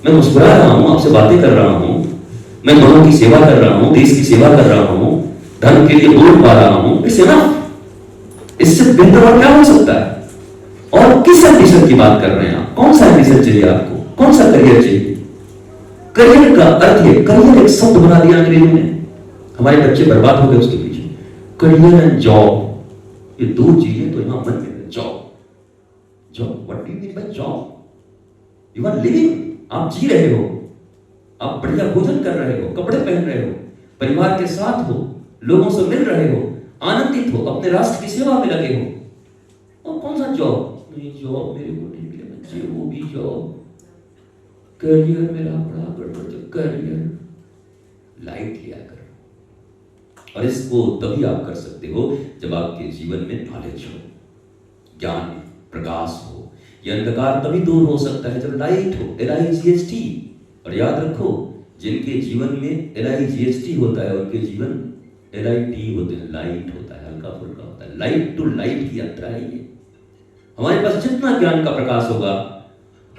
मैं मुस्कुरा रहा हूं, आपसे बातें कर रहा हूं, मैं लोगों की सेवा कर रहा हूं, देश की सेवा कर रहा हूं, धर्म के लिए वोट पा रहा हूं, इट्स इनफ। इससे बेहतर और क्या हो सकता है? और किस एम्बिशन की बात कर रहे हैं आप? कौन सा एम्बिशन चाहिए आपको? कौन सा करियर चाहिए? करियर का अर्थ है, करियर एक शब्द बना दिया अंग्रेजों ने, हमारे बच्चे बर्बाद हो गए उसके पीछे। करियर एंड जॉब, ये दो चीजें तो यहां मन में। Job, job, what do you mean by job? You are living, आप जी रहे हो, आप बढ़िया भोजन कर रहे हो, कपड़े पहन रहे हो, परिवार के साथ हो, लोगों से मिल रहे हो, आनंदित हो, अपने राष्ट्र की सेवा में लगे हो। और कौन सा जॉब? नहीं, जॉब मेरे को नहीं मिले, बच्चे वो भी जॉब। करियर मेरा बड़ा गड़बड़। करियर लाइट लिया करो, और इसको तभी आप कर सकते हो जब आपके जीवन में नॉलेज हो, ज्ञान, प्रकाश हो। यह अंधकार तभी दूर हो सकता है जब लाइट हो, LIGHT। और याद रखो, जिनके जीवन में LIGHT होता है उनके जीवन LIT होते हैं, लाइट होता है, हल्का फुल्का होता है। लाइट टू लाइट की यात्रा है ये। हमारे पास जितना ज्ञान का प्रकाश होगा,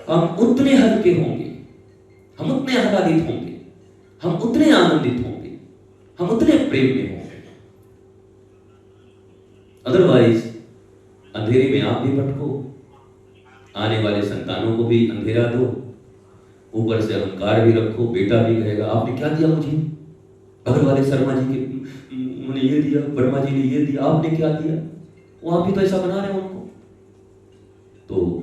हम उतने हल्के होंगे, हम उतने आह्लादित होंगे, हम उतने आनंदित होंगे, हम उतने प्रेम में होंगे। अदरवाइज अंधेरे में आप भी भटको, आने वाले संतानों को भी अंधेरा दो, ऊपर से अहंकार भी रखो। बेटा भी कहेगा आपने क्या दिया मुझे? अगर वाले शर्मा जी के उन्होंने ये दिया, वर्मा जी ने ये दिया, आपने क्या दिया? वो आप भी तो ऐसा बना रहे हैं उनको। तो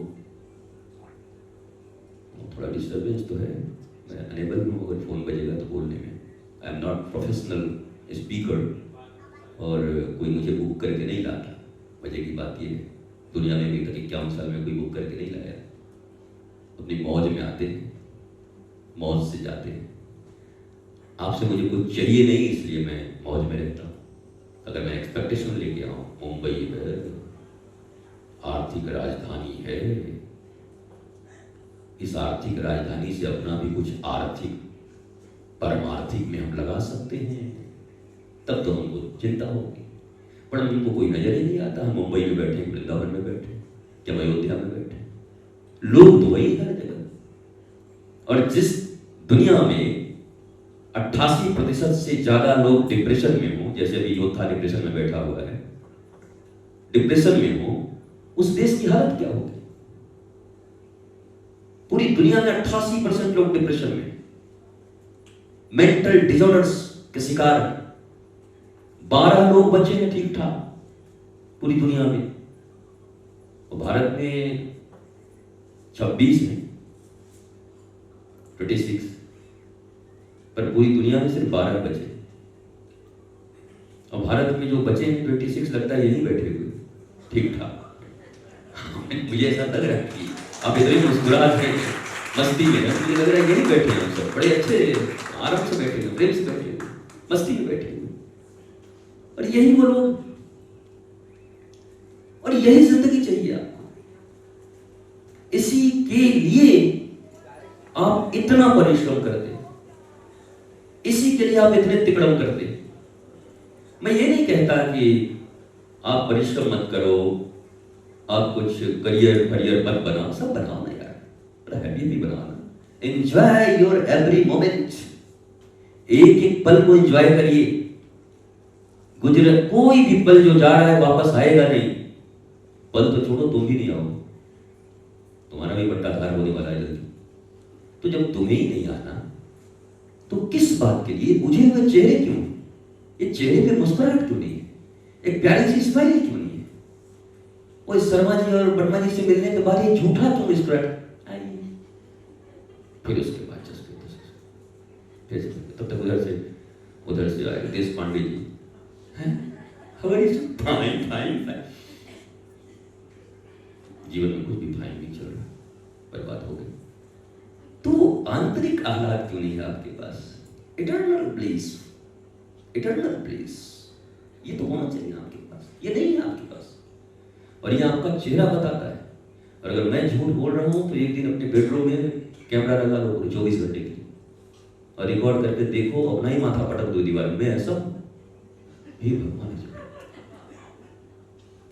थोड़ा डिस्टर्बेंस तो है, मैं अनेबल हूँ, अगर फोन बजेगा तो बोलने में। I am not professional speaker, और कोई मुझे बुक करके नहीं लाता। मजे की बात ये है, दुनिया में अभी तक 51 साल में कोई बुक करके नहीं लाया। अपनी मौज में आते हैं, मौज से जाते हैं। आपसे मुझे कुछ चाहिए नहीं, इसलिए मैं मौज में रहता हूँ। अगर मैं एक्सपेक्टेशन लेके आऊँ, मुंबई है, आर्थिक राजधानी है, इस आर्थिक राजधानी से अपना भी कुछ आर्थिक परमार्थिक में हम लगा सकते हैं, तब तो हमको चिंता होगी। पर हमको कोई नजर ही नहीं आता। हम मुंबई में बैठे, वृंदावन में बैठे, क्या अयोध्या में बैठे, लोग तो वही हर जगह। और जिस दुनिया में 88% से ज्यादा लोग डिप्रेशन में हो, जैसे अभी योद्धा डिप्रेशन में बैठा हुआ है, डिप्रेशन में हो, उस देश की हालत क्या होगी? पूरी दुनिया में 88% लोग डिप्रेशन में, मेंटल डिसऑर्डर्स के शिकार हैं। 12 लोग बचे हैं ठीक ठाक पूरी दुनिया में, और भारत में 26 में 26, पर पूरी दुनिया में सिर्फ 12 बचे। और भारत में जो बचे हैं 26 लगता है यही बैठे हुए ठीक ठाक। मुझे ऐसा लग रहा है कि आप इतनी मुस्कुराहट है, मस्ती में, मुझे लग रहा है यही बैठे हैं सब, बड़े अच्छे आराम से बैठे हुए, प्रेम से बैठे हुए, मस्ती में बैठे हुए। और यही वो लोग, और यही जिंदगी चाहिए आपको। इसी के लिए आप इतना परिश्रम करते, इसी के लिए आप इतने तिकड़म करते। मैं ये नहीं कहता कि आप परिश्रम मत करो, आप कुछ करियर मत बनाओ, सब बनाओ ना यार, बड़ा हैप्पी भी बनाओ ना। एंजॉय योर एवरी मोमेंट, एक एक पल को एंजॉय करिए। गुजरे कोई भी पल जो जा रहा है वापस आएगा नहीं। पल तो छोड़ो, तुम भी नहीं आओ, तुम्हारा भी बट्टाधार होने वाला है जल्दी। तो जब तुम्हें ही नहीं आना, तो किस बात के लिए बुझे हुए चेहरे क्यों? ये चेहरे पे मुस्कुराहट क्यों नहीं है? एक प्यारी सी स्माइल क्यों नहीं है? वो शर्मा जी और वर्मा जी से मिलने के बाद ये झूठा क्यों मुस्कुराहट आई? फिर उसके बाद फिर तब तक उधर से आए देश पांडे जी, फाइन। जीवन में कुछ भी फाइन नहीं चल रहा, बर्बाद हो गए। तो आंतरिक आह्लाद क्यों नहीं है आपके पास? इटर्नल ब्लिस, ये तो होना चाहिए आपके पास। ये नहीं है आपके पास, और ये आपका चेहरा बताता है। और अगर मैं झूठ बोल रहा हूं तो एक दिन अपने बेडरूम में कैमरा लगा लो 24 घंटे के लिए, और रिकॉर्ड करके देखो, अपना ही माथा पटक दो दीवार में। ऐसा हे भगवान,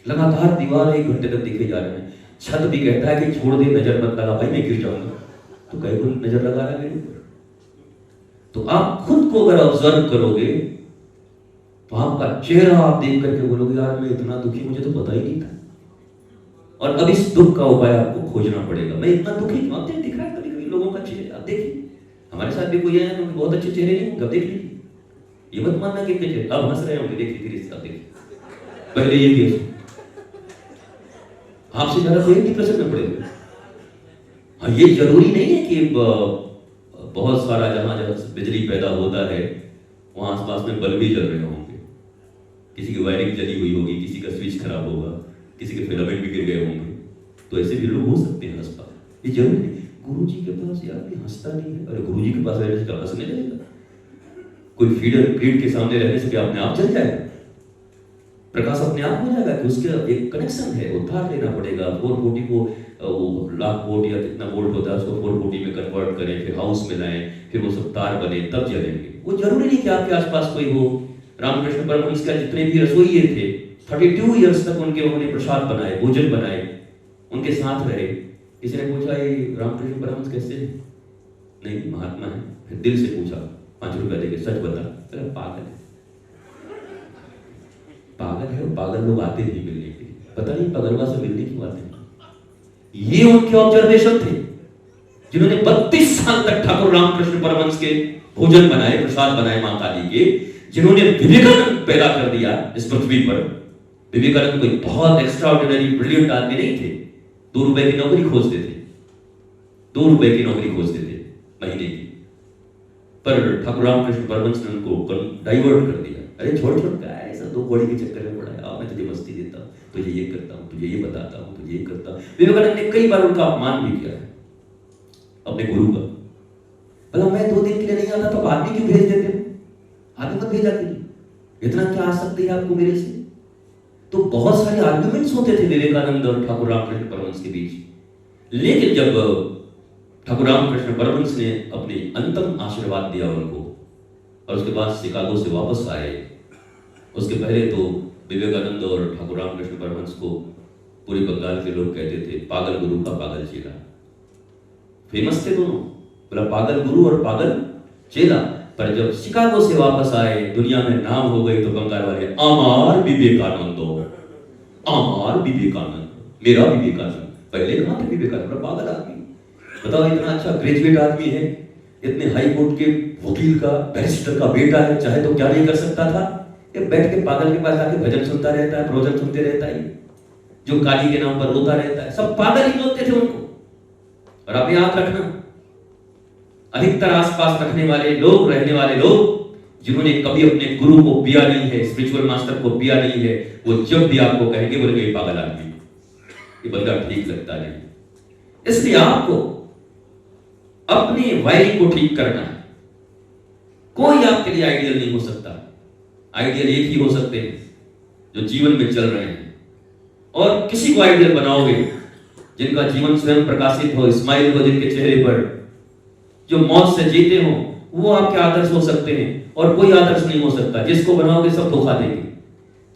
लगातार दीवार 1 घंटे तक देखे जा रहे हैं। छत भी कहता है कि छोड़ दे, नजर मत लगा भाई, मैं गिर जाऊंगा। तो कई को नजर लगा रहा है मेरे ऊपर। तो आप खुद को अगर ऑब्जर्व करोगे तो आपका चेहरा आप देख करके बोलोगे यार मैं इतना दुखी, मुझे तो पता ही नहीं था। और अब इस दुख का उपाय आपको खोजना पड़ेगा। मैं इतना दुखी क्यों? आप दिख रहा है कभी कभी लोगों का चेहरा, आप देखिए हमारे साथ भी कोई है उनके बहुत अच्छे चेहरे नहीं होंगे, देख लीजिए, ये मत मानना कि चेहरे अब हंस रहे होंगे, देख लीजिए रिश्ता, देखिए पहले ये केस आपसे ज्यादा कोई डिप्रेशन में पड़ेगा। हाँ, ये जरूरी नहीं है कि बहुत सारा जहां जहां बिजली पैदा होता है वहां आसपास में बल्ब भी जल रहे होंगे, किसी की वायरिंग जली हुई होगी, किसी का स्विच खराब होगा, किसी के फिलामेंट भी गिर गए होंगे, तो ऐसे भी लोग हो सकते हैं हंसपास। ये जरूरी नहीं। गुरु जी के पास यार ये हंसता नहीं है, अरे गुरु जी के पास रहने से हंसने लगेगा? कोई फीडर फीड के सामने रहने से क्या अपने आप चल जाएगा? प्रकाश अपने आप हो जाएगा कि उसके एक कनेक्शन है, उद्धार लेना पड़ेगा। 440 को वो लाख वोल्ट या कितना वोल्ट होता है उसको 440 में कन्वर्ट करें, फिर हाउस में लाएं, फिर वो सब तार बने तब जलेंगे। वो जरूरी नहीं कि आपके आसपास कोई हो। रामकृष्ण परमहंस का जितने भी रसोइये थे 32 ईयर्स तक उन्होंने प्रसाद बनाए, भोजन बनाए, उनके साथ रहे। किसी ने पूछा ये रामकृष्ण परमहंस कैसे हैं? नहीं महात्मा है। फिर दिल से पूछा 5 रुपया देके, सच बता। अरे पागल है, पागल है। और पागल लोग आते नहीं मिलने के लिए, पता नहीं पागलवा से मिलने क्यों आते हैं। ये उनके ऑब्जर्वेशन थे जिन्होंने 32 साल तक ठाकुर रामकृष्ण परमहंस के भोजन बनाए, प्रसाद बनाए मां काली के, जिन्होंने विवेकानंद पैदा कर दिया इस पृथ्वी पर। विवेकानंद कोई बहुत एक्स्ट्राऑर्डिनरी ब्रिलियंट आदमी नहीं थे, 2 रुपए की नौकरी खोजते थे, 2 रुपए की नौकरी खोजते थे महीने की। पर ठाकुर रामकृष्ण परमहंस ने उनको डाइवर्ट कर दिया। अरे छोड़ छोड़ क्या है, ऐसा 2 कौड़ी के चक्कर में पड़ा है, मैं तुझे मस्ती देता हूँ, तुझे ये करता हूँ, तुझे ये बताता हूँ, तुझे ये करता हूँ। विवेकानंद ने कई बार उनका अपमान भी किया है अपने गुरु का। भला मैं 2 दिन के लिए नहीं आता तो आदमी क्यों भेज देते हो? आदमी मत भेजा कीजिए, इतना क्या आ सकती है आपको मेरे से? तो बहुत सारे आर्गुमेंट्स होते थे विवेकानंद और ठाकुर रामकृष्ण परमहंस के बीच। लेकिन जब ठाकुर रामकृष्ण परमहंस ने अपने अंतिम आशीर्वाद दिया उनको और उसके बाद शिकागो से वापस आए, उसके पहले तो विवेकानंद और ठाकुर रामकृष्ण परमहंस को पूरे बंगाल के लोग कहते थे पागल गुरु का पागल चेला। फेमस थे दोनों, बोला पागल गुरु और पागल चेला। पर जब शिकागो से वापस आए, दुनिया में नाम हो गई, तो बंगाल वाले अमर विवेकानंद, अमर विवेकानंद, मेरा विवेकानंद। पहले कहां थे विवेकानंद? पागल आदमी, बताओ इतना अच्छा ग्रेजुएट आदमी है, इतने हाई कोर्ट के वकील का, बैरिस्टर का बेटा है, चाहे तो क्या नहीं कर सकता था? ये बैठ के पागल के पास आके भजन सुनता रहता है, प्रवचन सुनते रहता है, जो काली के नाम पर रोता रहता है। सब पागल ही बोलते थे उनको। और आप याद रखना, अधिकतर आसपास रखने वाले लोग, रहने वाले लोग जिन्होंने कभी अपने गुरु को पिया नहीं है, स्पिरिचुअल मास्टर को पिया नहीं है, वो जब भी आपको कहेंगे बोलेंगे पागल आदमी, ये बंदा ठीक लगता नहीं। इसलिए आपको अपनी वायरिंग को ठीक करना है। कोई आपके लिए आइडियल नहीं हो सकता। आइडियल एक ही हो सकते हैं जो जीवन में चल रहे हैं। और किसी को आइडियल बनाओगे जिनका जीवन स्वयं प्रकाशित हो, स्माइल हो जिनके चेहरे पर, जो मौत से जीते हो, वो आपके आदर्श हो सकते हैं। और कोई आदर्श नहीं हो सकता। जिसको बनाओगे सब धोखा देंगे,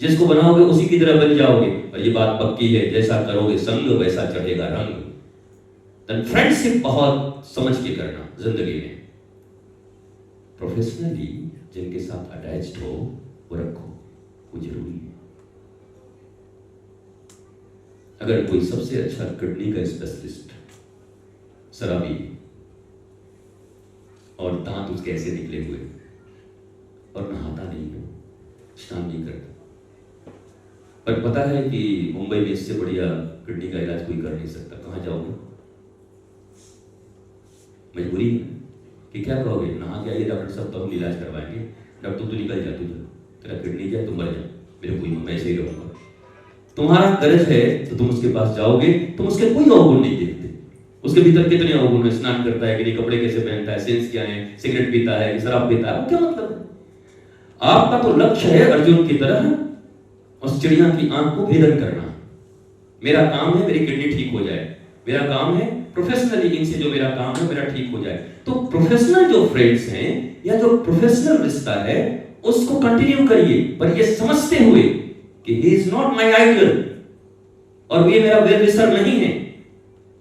जिसको बनाओगे उसी की तरह बन जाओगे। और ये बात पक्की है, जैसा करोगे संग वैसा चढ़ेगा रंग। फ्रेंडशिप बहुत समझ के करना जिंदगी में। प्रोफेशनली जिनके साथ अटैच्ड हो वो रखो, वो जरूरी है। अगर कोई सबसे अच्छा किडनी का स्पेशलिस्ट शराबी और दांत उसके ऐसे निकले हुए और नहाता नहीं हो, स्नान नहीं करता, पर पता है कि मुंबई में इससे बढ़िया किडनी का इलाज कोई कर नहीं सकता, कहां जाओगे? मजबूरी है कि क्या कहोगे? नहा के आइए डॉक्टर साहब, तो हम इलाज करवाएंगे। डॉक्टर तो निकल जा, तेरा किडनी क्या, तुम मर जा, मेरे कोई, मैं ऐसे ही रहूंगा। तुम्हारा गरज है तो तुम उसके पास जाओगे, तुम उसके कोई अवगुण नहीं देखते। उसके भीतर कितने अवगुण है, स्नान करता है कि नहीं, कपड़े कैसे पहनता है, सेंस क्या है, सिगरेट पीता है कि शराब पीता है, क्या मतलब है? आपका तो लक्ष्य है अर्जुन की तरह उस चिड़िया की आंख को भेदन करना। मेरा काम है मेरी किडनी ठीक हो जाए, मेरा काम है प्रोफेशनली इनसे जो मेरा काम है मेरा ठीक हो जाए। तो प्रोफेशनल जो फ्रेंड्स हैं या जो प्रोफेशनल रिश्ता है उसको कंटिन्यू करिए, पर ये समझते हुए कि he is not my idol और ये मेरा वेल विशर नहीं है।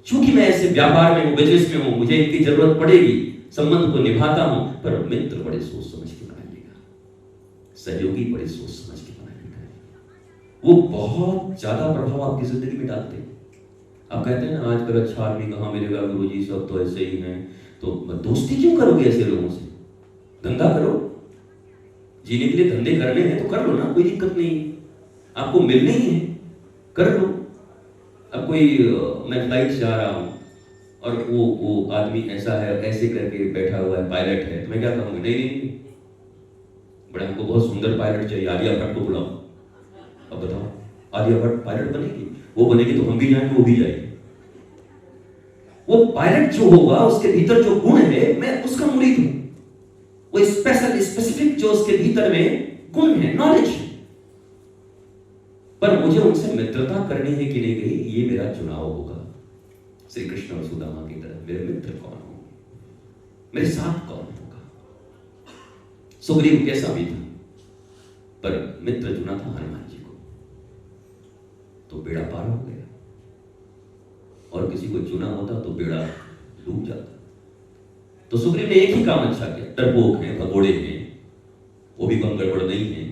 चूंकि मैं ऐसे व्यापार में हूं, बिजनेस में हूं, मुझे इनकी जरूरत पड़ेगी, संबंध को निभाता हूं, पर मित्र बड़े सोच समझ के बनाइएगा, सहयोगी बड़े सोच समझ के बनाइएगा। वो बहुत ज्यादा प्रभाव आपकी जिंदगी में डालते हैं। आप कहते हैं ना आजकल अच्छा आदमी कहाँ मिलेगा, गुरुजी सब तो ऐसे ही हैं, तो दोस्ती क्यों करोगे ऐसे लोगों से? धंधा करो, जीने के लिए धंधे करने हैं तो कर लो ना, कोई दिक्कत नहीं। आपको मिलने ही है, कर लो। अब कोई मैं फ्लाइट से जा रहा हूं और वो आदमी ऐसा है, ऐसे करके बैठा हुआ है, पायलट है, तो मैं क्या कहूँगा? नहीं नहीं नहीं, बड़ा हमको बहुत सुंदर पायलट चाहिए, आलिया भट्ट को बुलाओ। अब बताओ, आलिया भट्ट पायलट बनेगी? वो बनेगी तो हम भी जाएंगे, वो भी जाएगी। वो पायलट जो होगा उसके भीतर जो गुण है, मैं उसका मुरीद हूं। वो स्पेशल स्पेसिफिक जो उसके भीतर में गुण है, नॉलेज है, पर मुझे उनसे मित्रता करनी है कि नहीं गई, ये मेरा चुनाव होगा। श्री कृष्ण और सुदामा की तरह मेरे मित्र कौन होंगे, मेरे साथ कौन होगा? सुग्रीव कैसा भी था, पर मित्र चुना था हनुमान जी को, तो बेड़ा पार हो गया। और किसी को चुना होता तो बेड़ा डूब जाता। तो सुग्रीव ने एक ही काम अच्छा किया, डरपोक हैं, भगोड़े हैं, वो भी कम गड़बड़ नहीं है,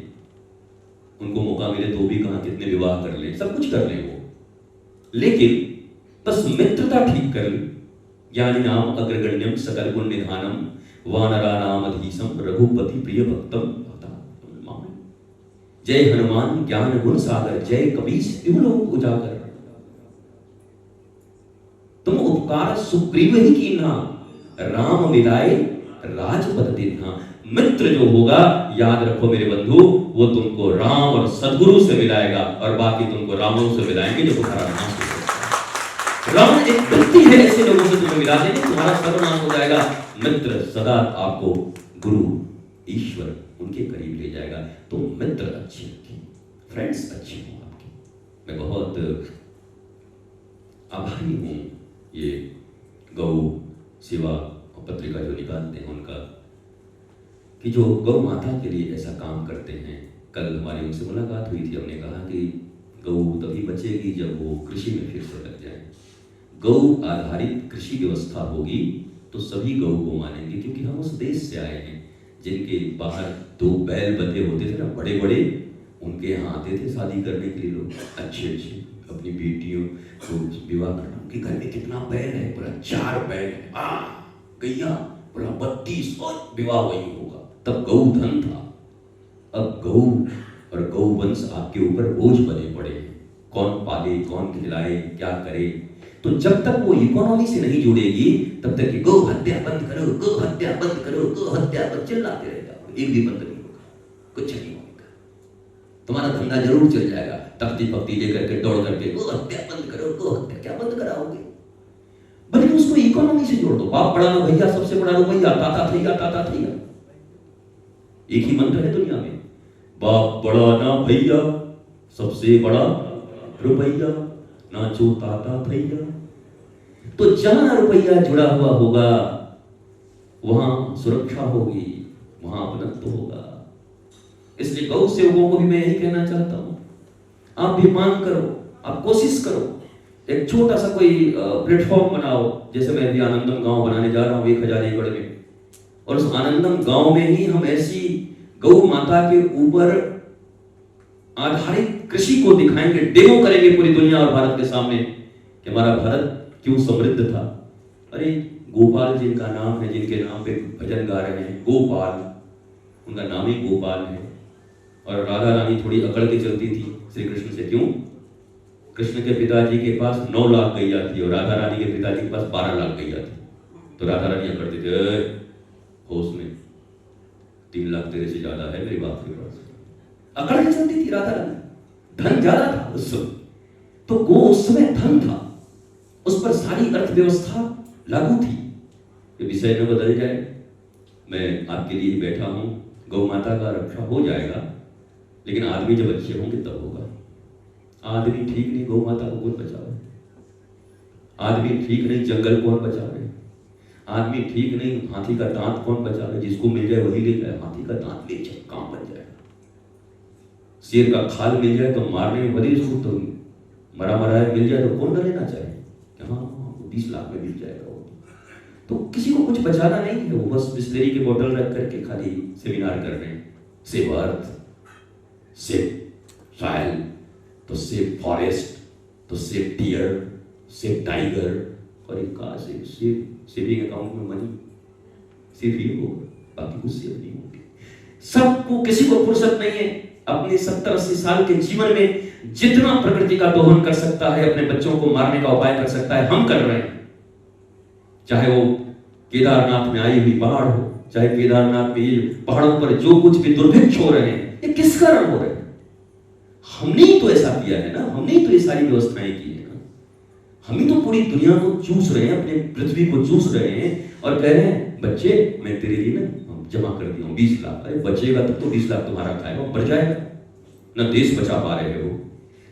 उनको मौका मिले तो भी कहां कितने विवाह कर ले, सब कुछ कर ले वो, लेकिन बस मित्रता ठीक कर ली। ज्ञानी नाम अग्रगण्यम सकल गुण निधानम वानरा नाम अधीशम रघुपति प्रिय भक्तम। जय हनुमान ज्ञान गुण सागर, जय कपीस लोक उजागर। तुम उपकार सुग्रीव ही कीन्हा, राम मिलाए राजपद दीन्हा। मित्र जो होगा, याद रखो मेरे बंधु, वो तुमको राम और सदगुरु से मिलाएगा, और बाकी तुमको रावण से मिलाएंगे जो तुम्हारा नाश हो जाएगा। रावण एक व्यक्ति है, ऐसे लोगों से तुम्हें मिला देंगे, तुम्हारा सर्वनाश हो जाएगा। मित्र सदा आपको गुरु ईश्वर उनके करीब ले जाएगा। तो मित्र अच्छे रखें, फ्रेंड्स अच्छे हों आपके। मैं बहुत आभारी हूं ये गौ सेवा पत्रिका जो निकालते हैं उनका, कि जो गौ माता के लिए ऐसा काम करते हैं। कल हमारी उनसे मुलाकात हुई थी, हमने कहा कि गौ तभी बचेगी जब वो कृषि में फिर से लग जाए। गौ आधारित कृषि व्यवस्था होगी तो सभी गौ को मानेंगे, क्योंकि हम उस देश से आए हैं जिनके बाहर 2 बैल बंधे होते थे ना, बड़े बड़े, उनके यहाँ आते थे शादी करने के लिए लोग, अच्छे अच्छे अपनी बेटियों को विवाह करना। उनके घर में कितना बैल है, पूरा 4 बैल है, गैया पूरा 32, और विवाह वही होगा। तब गौ धन था। अब गौ और गौ वंश आपके ऊपर बोझ बने पड़े हैं, कौन पाले, कौन खिलाए, क्या करे। तो जब तक वो इकोनॉमी से नहीं जुड़ेगी तब तक कि गौ हत्या बंद करो, गौ हत्या बंद करो, गौ हत्या बंद, चिल्लाते रहेगा, एक भी बंद नहीं होगा, कुछ नहीं होगा। तुम्हारा धंधा जरूर चल जाएगा, तख्ती पख्ती लेकर के दौड़ करके गौ हत्या बंद करो, गौ हत्या क्या बंद कराओगे? बल्कि उसको इकोनॉमी से जोड़ दो। बाप बड़ा ना भैया, सबसे बड़ा रुपया, ताता थैया, ताता थैया। एक ही मंत्र है दुनिया में, बाप बड़ा ना भैया, सबसे बड़ा रुपया, नाचो ताता थैया। तो जहां रुपया जुड़ा हुआ होगा वहां सुरक्षा होगी, वहां अपनत्व होगा। इसलिए गौ सेवकों को भी मैं यही कहना चाहता हूं, आप भी मांग करो, आप कोशिश करो, एक छोटा सा कोई प्लेटफॉर्म बनाओ। जैसे मैं भी आनंदम गांव बनाने जा रहा हूं 1000 एकड़ में, और उस आनंदम गांव में ही हम ऐसी गौ माता के ऊपर आधारित कृषि को दिखाएंगे, डेमो करेंगे पूरी दुनिया और भारत के सामने कि हमारा भारत क्यों समृद्ध था। अरे गोपाल जिनका नाम है, जिनके नाम पे भजन गा रहे हैं, गोपाल, उनका नाम ही गोपाल है। और राधा रानी थोड़ी अकड़ के चलती थी श्री कृष्ण से, क्यों? कृष्ण के पिताजी के पास 9 लाख गैया थी और राधा रानी के पिताजी के पास 12 लाख गैया थी। तो राधा रानी अकड़ती थी, होश में, 3 लाख तेरे से ज्यादा है मेरे बाप के पास। अकड़ के चलती थी राधा रानी, धन ज्यादा था उस समय, तो गो उस समय धन था, उस पर सारी अर्थव्यवस्था लागू थी। ये विषय न बदल जाए, मैं आपके लिए बैठा हूं। गौ माता का रक्षा हो जाएगा, लेकिन आदमी जब अच्छे होंगे तब होगा। आदमी ठीक नहीं, गौ माता को कौन बचावे? आदमी ठीक नहीं, जंगल कौन बचावे? आदमी ठीक नहीं, हाथी का दांत कौन बचावे? जिसको मिल जाए वही ले जाए। हाथी का दांत ले जाए, काम बन जाएगा। शेर का खाल मिल जाए तो मारने में बड़ी जरूरत होगी, मरा मरा मिल जाए तो कौन न लेना चाहे? हाँ, 20 लाख में बिक जाएगा वो। तो किसी को कुछ बचाना नहीं है, वो बस बिस्लेरी की बोतल रख करके खाली सेमिनार कर रहे हैं। सेव अर्थ, सेव सॉइल, तो सेव फॉरेस्ट, तो सेव डियर, सेव टाइगर, और एक कहा सेविंग अकाउंट में मनी सिर्फ ये हो, बाकी कुछ सेव नहीं होगी। सबको, किसी को फुर्सत नहीं है अपने 70-80 साल के जीवन में जितना प्रकृति का दोहन कर सकता है, अपने बच्चों को मारने का उपाय कर सकता है, हम कर रहे हैं। चाहे वो केदारनाथ में आई हुई बाढ़ हो, चाहे केदारनाथ में ये पहाड़ों पर जो कुछ भी दुर्भिक्ष हो रहे हैं, ये किस कारण हो रहे हैं? हमने ही तो ऐसा किया है ना, हमने ही तो ये सारी व्यवस्थाएं की है ना। हम ही तो पूरी दुनिया को चूस रहे हैं, अपने पृथ्वी को चूस रहे हैं और कह रहे हैं बच्चे मैं तेरे लिए ना जमा कर दिया हूं 20 लाख। अरे बचेगा तब तो 20 लाख तुम्हारा खाएगा, बढ़ जाएगा। न देश बचा पा रहे हो,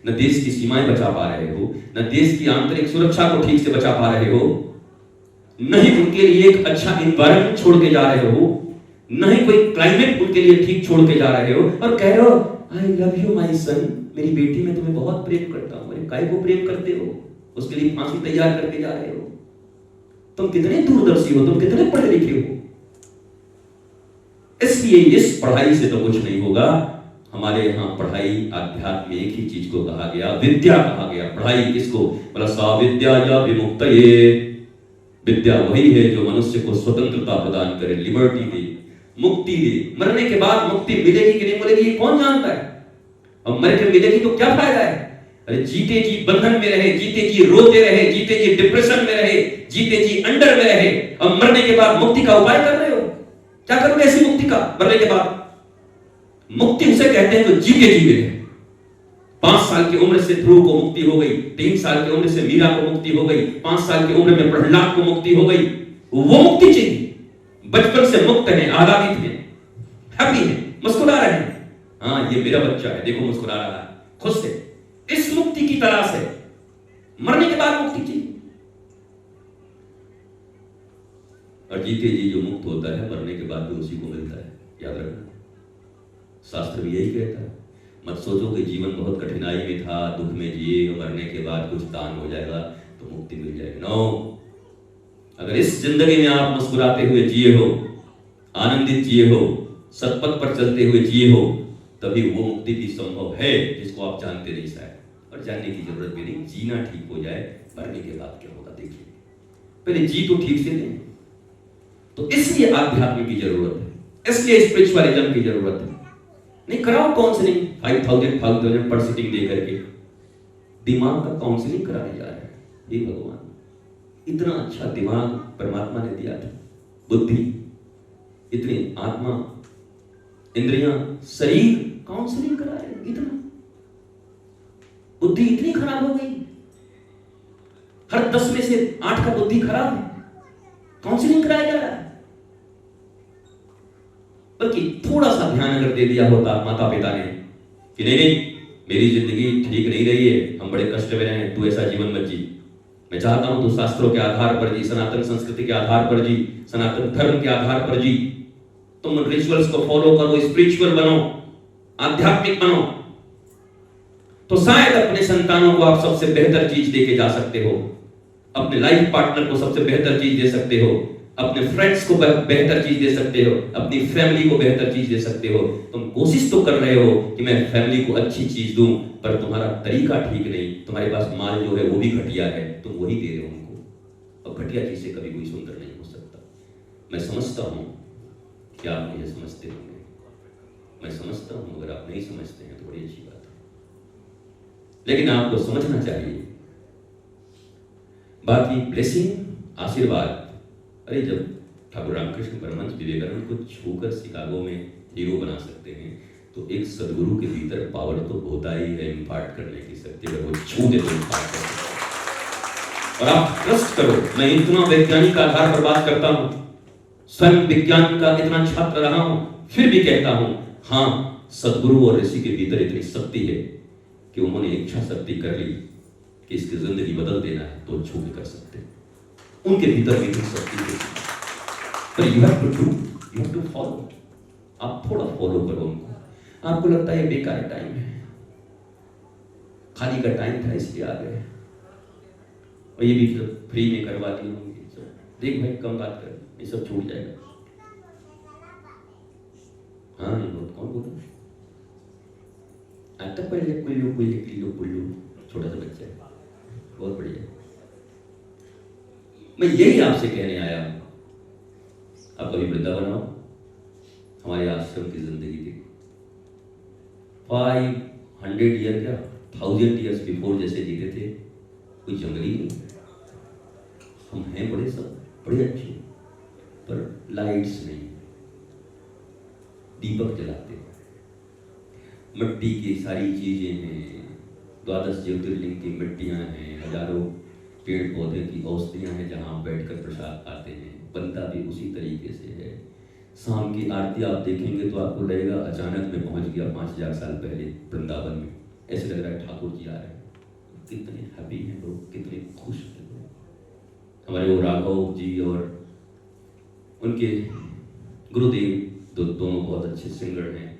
न देश की सीमाएं बचा पा रहे हो, न देश की आंतरिक सुरक्षा को ठीक से बचा पा रहे हो, नहीं उनके लिए एक अच्छा एनवायरनमेंट छोड़ के जा रहे हो, नहीं कोई क्लाइमेट उनके लिए ठीक छोड़ के जा रहे हो, और कह रहे हो I love you my son, मेरी बेटी मैं तुम्हें बहुत प्रेम करता हूं। अरे काय को प्रेम करते हो? उसके लिए फांसी तैयार करके जा रहे हो। तुम कितने दूरदर्शी हो, तुम कितने पढ़े लिखे हो। इसलिए इस पढ़ाई से तो कुछ नहीं होगा। हमारे यहाँ पढ़ाई आध्यात्म में एक ही चीज को कहा गया, विद्या कहा गया। पढ़ाई किसको? बोला सा विद्या या विमुक्तये। विद्या वही है जो मनुष्य को स्वतंत्रता प्रदान करे, लिबर्टी दे, मुक्ति दे। मरने के बाद मुक्ति मिलेगी कि नहीं मिलेगी ये कौन जानता है? अब मर के मिलेगी तो क्या फायदा है? अरे जीते जी बंधन में रहे, जीते जी रोते रहे, जीते जी डिप्रेशन में रहे, जीते जी अंडर में रहे, अब मरने के बाद मुक्ति का उपाय कर रहे हो। क्या करोगे ऐसी मुक्ति का मरने के बाद? मुक्ति उसे कहते हैं जो जीते जी मिले। 5 साल की उम्र से ध्रुव को मुक्ति हो गई, 3 साल की उम्र से मीरा को मुक्ति हो गई, 5 साल की उम्र में प्रहलाद को मुक्ति हो गई। वो मुक्ति चाहिए। बचपन से मुक्त है, आह्लादित है, हैप्पी है, मुस्कुरा रहे हैं। हाँ ये मेरा बच्चा है, देखो मुस्कुरा रहा है, खुश है। इस मुक्ति की तलाश है। मरने के बाद मुक्ति चाहिए। और जीते जी जो मुक्त होता है मरने के बाद भी उसी को मिलता है, याद रखना। शास्त्र भी यही कहता है। मत सोचो कि जीवन बहुत कठिनाई में था, दुख में जिए, मरने के बाद कुछ दान हो जाएगा तो मुक्ति मिल जाएगी। नो, अगर इस जिंदगी में आप मुस्कुराते हुए जिए हो, आनंदित जिए हो, सतपथ पर चलते हुए जिए हो, तभी वो मुक्ति भी संभव है जिसको आप जानते नहीं शायद, और जानने की जरूरत भी नहीं। जीना ठीक हो जाए, मरने के बाद क्या होगा देखिए। पहले जी तो ठीक से लें। तो इसलिए आध्यात्म की जरूरत है, इसलिए स्पिरिचुअलिज्म की जरूरत है। नहीं कराओ काउंसलिंग 5,000 पर सिटिंग दे करके, दिमाग का काउंसलिंग कराने जा रहे हैं। हे भगवान, इतना अच्छा दिमाग परमात्मा ने दिया था, बुद्धि, इतनी आत्मा, इंद्रियां, शरीर, काउंसलिंग करा रहे हैं। इतना बुद्धि इतनी खराब हो गई, हर 10 में से 8 का बुद्धि खराब है, काउंसलिंग कराया जा रहा है। बल्कि थोड़ा सा ध्यान अगर दे दिया होता माता पिता ने कि नहीं मेरी जिंदगी ठीक नहीं रही है, हम बड़े कष्ट में रहे हैं, तू ऐसा जीवन मत जी, मैं चाहता हूं तू शास्त्रों के आधार पर जी, सनातन संस्कृति के आधार पर जी, सनातन धर्म के आधार पर जी, तुम रिचुअल्स को फॉलो करो, स्पिरिचुअल बनो, आध्यात्मिक बनो, तो शायद अपने संतानों को आप सबसे बेहतर चीज देके जा सकते हो, अपने लाइफ पार्टनर को सबसे बेहतर चीज दे सकते हो, अपने फ्रेंड्स को बेहतर चीज दे सकते हो, अपनी फैमिली को बेहतर चीज दे सकते हो। तुम कोशिश तो कर रहे हो कि मैं फैमिली को अच्छी चीज दूं, पर तुम्हारा तरीका ठीक नहीं, तुम्हारे पास माल जो है वो भी घटिया है, तुम वही दे रहे हो उनको, और घटिया चीज से कभी कोई सुंदर नहीं हो सकता। मैं समझता हूं कि आप मुझे समझते होंगे, मैं समझता हूं, अगर आप नहीं समझते हैं तो बड़ी अच्छी बात है, लेकिन आपको समझना चाहिए। बाकी ब्लेसिंग, आशीर्वाद, अरे जब ठाकुर रामकृष्ण परमहंस विवेकानंद को छूकर शिकागो में हीरो बना सकते हैं, तो एक सदगुरु के भीतर पावर तो होता ही है इम्पार्ट करने की शक्ति, अगर वो छू दे तो इम्पार्ट कर सकते। और आप ट्रस्ट करो, मैं इतना वैज्ञानिक आधार पर बात करता हूं, स्वयं विज्ञान का इतना छात्र रहा हूं, फिर भी कहता हूं हाँ, सदगुरु और ऋषि के भीतर इतनी शक्ति है कि उन्होंने इच्छा शक्ति कर ली कि इसकी जिंदगी बदल देना है तो छू के कर सकते हैं। उनके भीतर भी शक्ति है, पर you have to do, you have to follow. आप थोड़ा फॉलो करो उनको। आपको लगता है बेकार टाइम है, खाली का टाइम था इसलिए आ गए, और ये भी फ्री में करवा दिए होंगे सब। देख भाई कम बात कर, ये सब छूट जाएगा। हाँ ये बहुत कौन बोला आता पहले कुल्लू कुल्लू किल्लू कुल्लू, छोटा सा बच्चा है, बहुत बढ़िया। मैं यही आपसे कहने आया हूं, आप कभी वृंदावन आओ, हमारे आश्रम की जिंदगी देखो। 500 ईयर क्या 1000 ईयर्स बिफोर जैसे जीते थे, कोई जंगली नहीं। हम हैं बड़े सब बड़े अच्छे, पर लाइट्स नहीं, दीपक जलाते, मिट्टी की सारी चीजें हैं, 12 ज्योतिर्लिंग की मिट्टियां हैं, हजारों पेड़ पौधे की औषधियां हैं जहां बैठकर प्रसाद खाते हैं। बनता भी उसी तरीके से है। शाम की आरती आप देखेंगे तो आपको लगेगा अचानक में पहुंच गया 5000 साल पहले वृंदावन में। ऐसे लग रहा है ठाकुर जी आ रहे हैं। कितने हैप्पी हैं लोग, कितने खुश हैं लोग। हमारे वो राघव जी और उनके गुरुदेव दोनों बहुत अच्छे सिंगर हैं।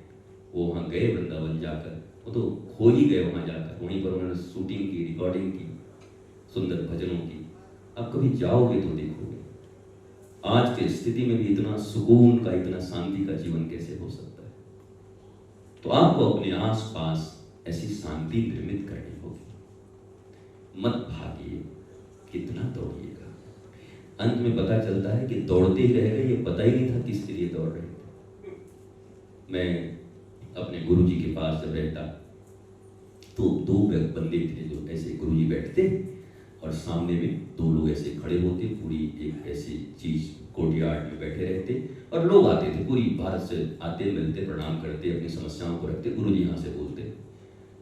वो वहाँ गए वृंदावन जाकर, वो तो खो ही गए वहाँ जाकर। वहीं पर उन्होंने शूटिंग की, रिकॉर्डिंग की सुंदर भजनों की। आप कभी जाओगे तो देखोगे आज की स्थिति में भी इतना सुकून का, इतना शांति का जीवन कैसे हो सकता है। तो आपको अपने आसपास ऐसी शांति निर्मित करनी होगी। मत भागिए, कितना दौड़िएगा। अंत में पता चलता है कि दौड़ते ही रह गए, ये पता ही नहीं था किसके लिए दौड़ रहे थे। मैं अपने गुरुजी के पास जब रहता तो 2 बंदे थे जो ऐसे गुरुजी बैठते और सामने में 2 लोग ऐसे खड़े होते, पूरी एक ऐसी चीज कोर्टयार्ड में बैठे रहते और लोग आते थे, पूरी भारत से आते, मिलते, प्रणाम करते, अपनी समस्याओं को रखते, गुरुजी यहाँ से बोलते।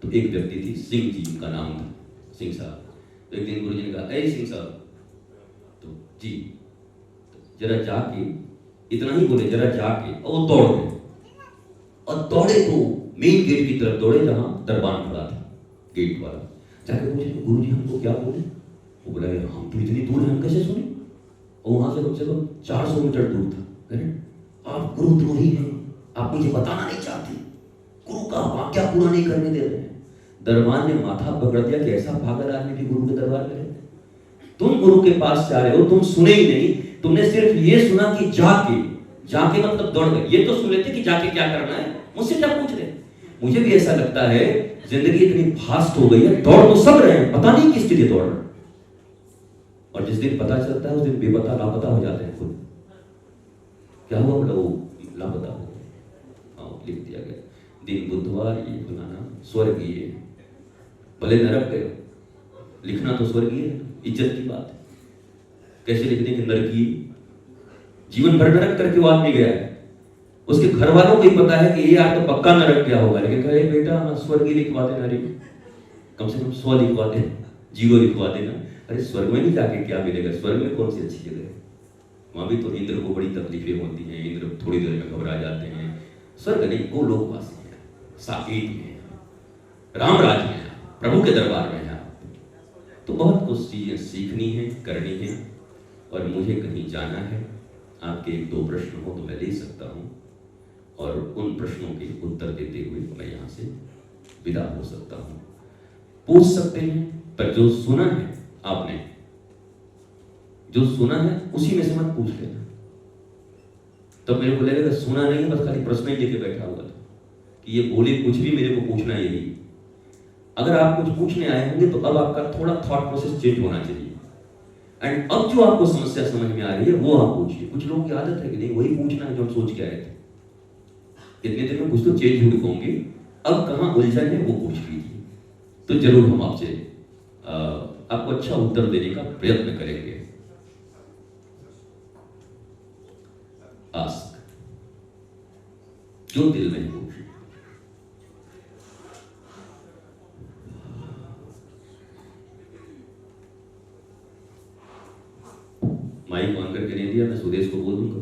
तो एक व्यक्ति थी, सिंह जी उनका नाम था, सिंह साहब। तो एक दिन गुरुजी ने कहा, ऐ सिंह साहब, तो जी तो जरा जाके, इतना ही बोले, जरा जाके, और वो दौड़ गए और दौड़े तो मेन गेट की तरफ दौड़े जहां दरबान खड़ा था, गेट वाला। जाके पूछे गुरुजी हमको क्या बोले? वो बोला हम तो इतनी दूर हैं, हम कैसे सुने? और वहां से कम से कम 400 मीटर दूर था। कह आप गुरुद्रोही हैं, आप मुझे बताना नहीं चाहते, गुरु का वाक्य पूरा नहीं करने दे रहे हैं। दरबान ने माथा पकड़ दिया कि ऐसा पागल आदमी भी गुरु के दरबार में रहते? तुम गुरु के पास जा रहे हो, तुम सुने ही नहीं, तुमने सिर्फ ये सुना कि जाके, जाके मतलब दौड़ गए। ये तो सुन लेते कि जाके क्या करना है, मुझसे क्या पूछ रहे? मुझे भी ऐसा लगता है जिंदगी इतनी फास्ट हो गई है, दौड़ तो सब रहे हैं, पता नहीं किसके लिए दौड़ रहे हैं। और जिस दिन पता चलता है उस दिन बेपता लापता हो जाते हैं खुद। क्या हुआ? मतलब लापता हो गए, हाँ लिख दिया गया दिन बुधवार, ये फलाना स्वर्गीय, भले नरक गए, लिखना तो स्वर्गीय है, इज्जत की बात है। कैसे लिख दें कि नरकीय? जीवन भर नरक करके वो आदमी गया है, उसके घर वालों को ही पता है कि ये यार तो पक्का नरक गया होगा, लेकिन कहे बेटा हाँ स्वर्गीय लिखवा देना, रे कम से कम 100 लिखवा दे, 0 लिखवा देना। अरे स्वर्ग में नहीं जाके क्या मिलेगा? स्वर्ग में कौन सी अच्छी जगह है? वहां भी तो इंद्र को बड़ी तकलीफें होती हैं, इंद्र थोड़ी देर में घबरा जाते हैं। स्वर्ग नहीं, वो लोकवासी है, साकेत में, राम राज में, प्रभु के दरबार में है। तो बहुत कुछ चीजें सीखनी है, करनी है, और मुझे कहीं जाना है। आपके 1-2 प्रश्न हो तो मैं ले सकता हूं, और उन प्रश्नों के उत्तर देते हुए मैं यहाँ से विदा हो सकता हूं। पूछ सकते हैं, पर जो सुना है आपने, जो सुना है उसी में से मत पूछ लेना। तो मेरे को लगेगा सुना नहीं, बस खाली प्रश्न ही लेके बैठा हुआ था कि ये बोले कुछ भी, मेरे को पूछना यही। अगर आप कुछ पूछने आए होंगे तो अब आपका थोड़ा थॉट प्रोसेस चेंज होना चाहिए। एंड अब जो आपको समस्या समझ में आ रही है वो आप पूछिए। कुछ लोगों की आदत है कि नहीं वही पूछना है जो हम सोच के आए थे, इतने दिन में कुछ तो चेंज हुए होंगे, अब कहां उलझन है वो पूछ लीजिए। तो जरूर हम आपसे आपको अच्छा उत्तर देने का प्रयत्न करेंगे। आस्क, जो दिल में पूछ। माइक ऑन करके नहीं दिया, मैं सुदेश को बोल दूंगा,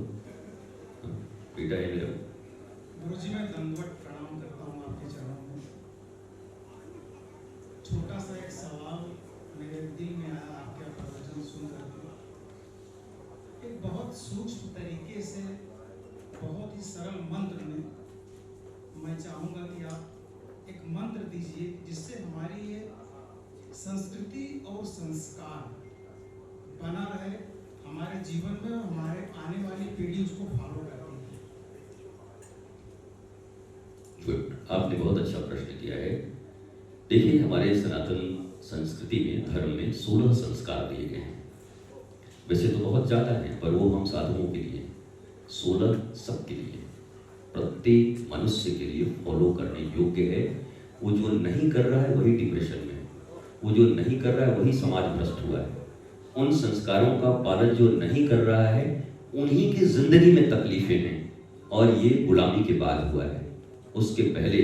बेटा है मेरा। गुरुजी मैं दंडवत प्रणाम करता हूँ आपके चरणों में। छोटा सा एक सवाल मेरे दिल में आया आपके प्रवचन सुनकर। एक बहुत सूक्ष्म तरीके से, बहुत ही सरल मंत्र में मैं चाहूँगा कि आप एक मंत्र दीजिए जिससे हमारी ये संस्कृति और संस्कार बना रहे हमारे जीवन में और हमारे आने वाली पीढ़ी उसको फॉलो करती है। गुड, आपने बहुत अच्छा प्रश्न किया है। देखिए, हमारे सनातन संस्कृति में, धर्म में 16 संस्कार दिए गए हैं। वैसे तो बहुत ज़्यादा हैं, पर वो हम साधुओं के लिए, 16 सबके लिए, प्रत्येक मनुष्य के लिए फॉलो करने योग्य है। वो जो नहीं कर रहा है वही डिप्रेशन में है, वो जो नहीं कर रहा है वही समाज भ्रष्ट हुआ है। उन संस्कारों का पालन जो नहीं कर रहा है उन्हीं की जिंदगी में तकलीफें हैं, और ये गुलामी के बाद हुआ है। उसके पहले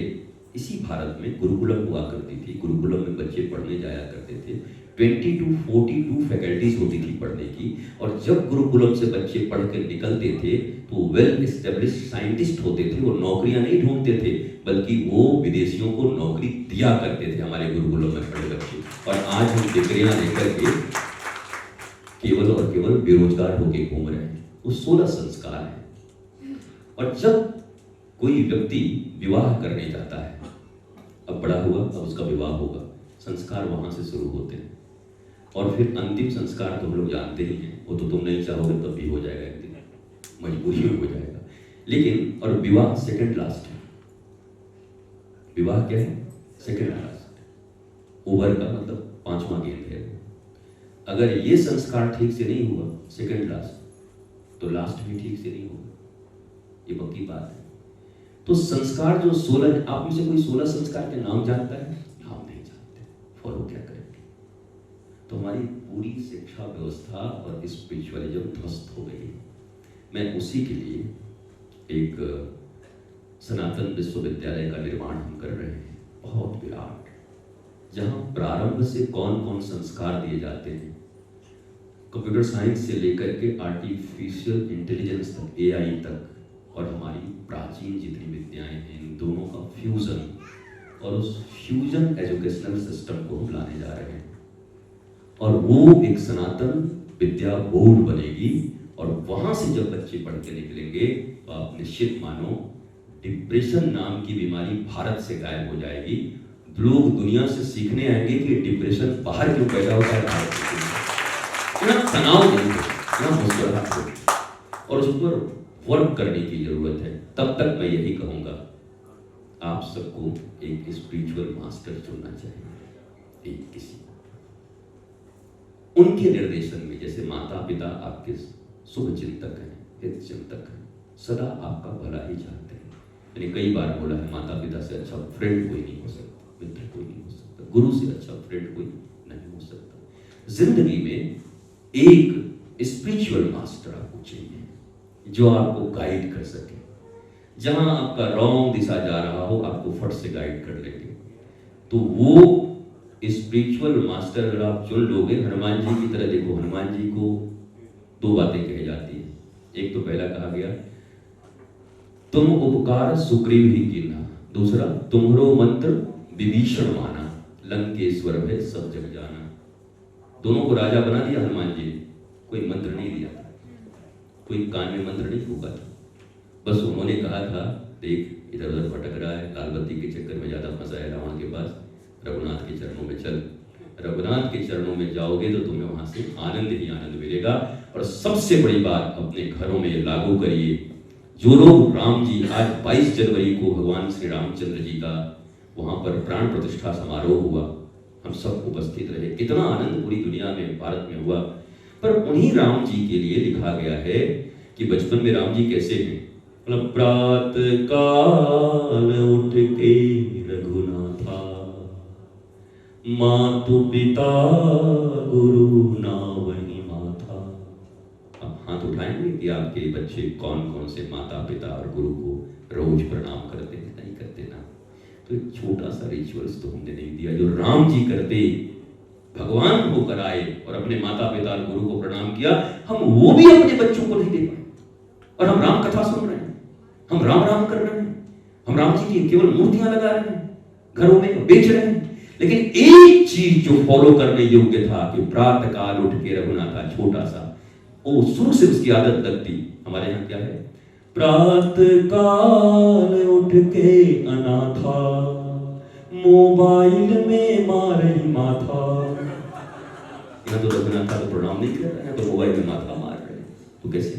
इसी भारत में गुरुकुलम हुआ करती थी। गुरुकुलम में बच्चे पढ़ने जाया करते थे। 20 to 42 फैकल्टीज होती थी पढ़ने की, और जब गुरुकुलम से बच्चे पढ़ कर निकलते थे तो वेल एस्टेब्लिश्ड साइंटिस्ट होते थे। वो नौकरियां नहीं ढूंढते थे, बल्कि वो विदेशियों को नौकरी दिया करते थे हमारे गुरुकुलम में पढ़े बच्चे। और आज हम डिग्रियां लेकर के केवल और केवल बेरोजगार होकर घूम रहे हैं। वो 16 संस्कार है। और जब कोई व्यक्ति विवाह करने जाता है, अब बड़ा हुआ, अब उसका विवाह होगा, संस्कार वहां से शुरू होते हैं। और फिर अंतिम संस्कार तो हम लोग जानते ही हैं, वो तो तुम नहीं चाहोगे तब भी हो जाएगा, एक दिन मजबूरी में हो जाएगा। लेकिन और विवाह सेकंड लास्ट है। विवाह क्या है? Second last. ओवर का मतलब 5वां गेंद है। अगर ये संस्कार ठीक से नहीं हुआ, सेकंड लास्ट, तो लास्ट भी ठीक से नहीं होगा। ये पक्की बात है। तो संस्कार जो 16, आप में से कोई 16 संस्कार के नाम जानता है? हम नहीं जानते, फॉलो क्या करेंगे? तो हमारी पूरी शिक्षा व्यवस्था और स्पिरिचुअलिज्म ध्वस्त हो गई। मैं उसी के लिए एक सनातन विश्वविद्यालय का निर्माण हम कर रहे हैं, बहुत विराट, जहां प्रारंभ से कौन कौन संस्कार दिए जाते हैं, कंप्यूटर साइंस से लेकर के आर्टिफिशियल इंटेलिजेंस तक, AI तक, और हमारी प्राचीन जितनी विद्याएं हैं, इन दोनों का फ्यूजन, और उस फ्यूजन एजुकेशनल सिस्टम को हम लाने जा रहे हैं। और वो एक सनातन विद्या बोर्ड बनेगी, और वहां से जब बच्चे पढ़ के निकलेंगे तो आप निश्चित मानो डिप्रेशन नाम की बीमारी भारत से गायब हो जाएगी। लोग दुनिया से सीखने आएंगे कि डिप्रेशन बाहर क्यों पैदा होता है, भारत से। इतना तनाव नहीं हो, इतना मुस्कुराहट हो, और उस पर वर्क करने की जरूरत है। तब तक मैं यही कहूंगा, आप सबको एक स्पिरिचुअल मास्टर चुनना चाहिए, एक किसी उनके निर्देशन में। जैसे माता पिता आपके शुभ चिंतक हैं, हित चिंतक हैं, सदा आपका भला ही चाहते हैं। मैंने कई बार बोला है, माता पिता से अच्छा फ्रेंड कोई नहीं हो सकता, मित्र कोई नहीं हो सकता, गुरु से अच्छा फ्रेंड कोई नहीं हो सकता। जिंदगी में एक स्पिरिचुअल मास्टर आपको चाहिए, जो आपको गाइड कर सके। जहां आपका रॉन्ग दिशा जा रहा हो, आपको फट से गाइड कर लेंगे। तो वो स्पिरिचुअल मास्टर अगर आप चुन लोगे, हनुमान जी की तरह, देखो हनुमान जी को 2 बातें कही जाती है। एक तो पहला कहा गया, तुम उपकार सुग्रीव ही कीना, दूसरा तुम्हारो मंत्र विभीषण माना, लंकेश्वर है सब जग जाना। दोनों को राजा बना दिया हनुमान जी ने, कोई मंत्र नहीं दिया, कोई कान में मंत्र नहीं फूका था। बस उन्होंने कहा था, देख इधर उधर भटक रहा है, लालबत्ती के चक्कर में ज्यादा फंसा है रावण के पास, रघुनाथ के चरणों में चल। रघुनाथ के चरणों में जाओगे तो तुम्हें वहां से आनंद ही आनंद मिलेगा। और सबसे बड़ी बात, अपने घरों में लागू करिए। जो लोग, राम जी, आज 22 जनवरी को भगवान श्री रामचंद्र जी का वहां पर प्राण प्रतिष्ठा समारोह हुआ, हम सब उपस्थित रहे। कितना आनंद पूरी दुनिया में, भारत में हुआ। पर उन्हीं राम जी के लिए लिखा गया है कि बचपन में राम जी कैसे हैं, मतलब प्रात काल उठ के रघुनाथा, मातु पिता गुरु ना वही माथा। अब हाथ उठाएंगे कि आपके बच्चे कौन कौन से माता पिता और गुरु को रोज प्रणाम करते हैं? नहीं करते ना। तो एक छोटा सा रिचुअल्स तो हमने नहीं दिया जो राम जी करते, भगवान होकर आए और अपने माता पिता और गुरु को प्रणाम किया। हम वो भी अपने बच्चों को नहीं दे पाए, और हम राम कथा सुन रहे हैं, हम राम राम कर रहे हैं, हम राम जी की केवल मूर्तियां लगा रहे हैं, घरों में बेच रहे हैं। लेकिन एक चीज जो फॉलो करने योग्य था कि प्रातः काल उठ के रघुनाथा, छोटा सा, वो शुरू से उसकी आदत लगती। हमारे यहाँ क्या है, प्रातः काल उठ के अनाथा, मोबाइल में मारे माथा। यहाँ तो रघुनाथ था तो प्रणाम नहीं कर रहा है, तो मोबाइल में माथा मार रहे हैं, तो कैसे